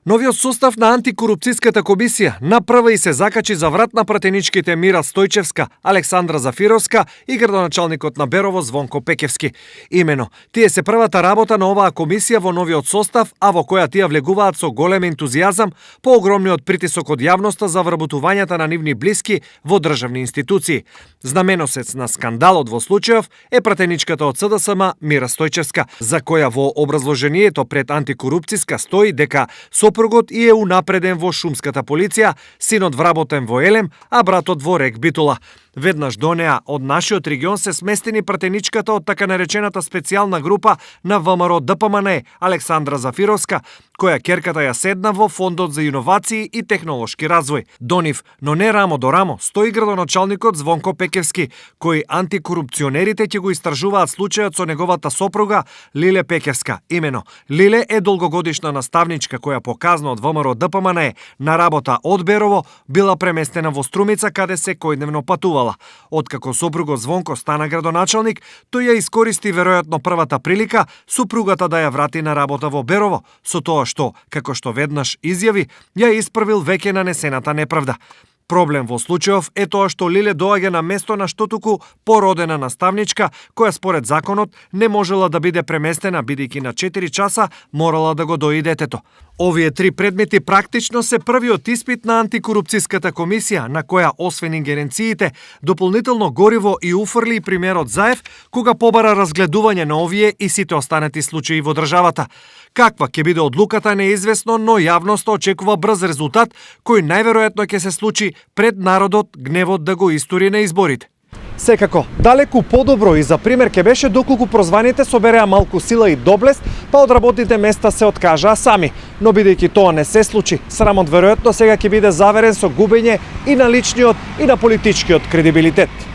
Новиот состав на антикорупцијската комисија направа и се закачи за врат на пратеничките Мира Стојчевска, Александра Зафировска и градоначалникот на Берово Звонко Пекевски. Имено, тие се првата работа на оваа комисија во новиот состав, а во која тие влегуваат со голем ентузијазам по огромниот притисок од јавноста за вработувањата на нивни блиски во државни институции. Знаменосец на скандалот во случајов е пратеничката од СДСМ Мира Стојчевска, за која во образложението пред антикорупцијска стои дека сопругот и е унапреден во шумската полиција, синот вработен во Елем, а братот во Рек Битула. Веднаш до неа од нашиот регион се сместени пратеничката од така наречената специјална група на ВМРО ДПМН Александра Зафировска, која керката ја седна во Фондот за иновации и технолошки развој. До нив, но не рамо до рамо, стои градоначалникот Звонко Пекевски, кој антикорупционерите ќе го истражуваат случајот со неговата сопруга Лиле Пекевска. Имено, Лиле е долгогодишна наставничка која по казна од ВМРО ДПМН на работа од Берово била преместена во Струмица, каде се којдневно патувала. Откако сопругот Звонко стана градоначалник, тој ја искористи веројатно првата прилика супругата да ја врати на работа во Берово, со тоа што, како што веднаш изјави, ја исправил веќе нанесената неправда. Проблем во случајов е тоа што Лиле доаѓа на место на штотуку породена наставничка, која според законот не можела да биде преместена, бидејќи на 4 часа морала да го дои детето. Овие три предмети практично се првиот испит на антикорупцијската комисија, на која освен ингеренциите, дополнително гориво и уфрли примерот Заев, кога побара разгледување на овие и сите останати случаи во државата. Каква ќе биде одлуката неизвестно, но јавноста очекува брз резултат, кој најверојатно ќе се случи пред народот гневот да го истури на изборите. Секако, далеку подобро и за пример ќе беше доколку прозваните собереа малку сила и доблест, па од работните места се откажаа сами. Но бидејќи тоа не се случи, срамот веројатно сега ќе биде заверен со губење и на личниот и на политичкиот кредибилитет.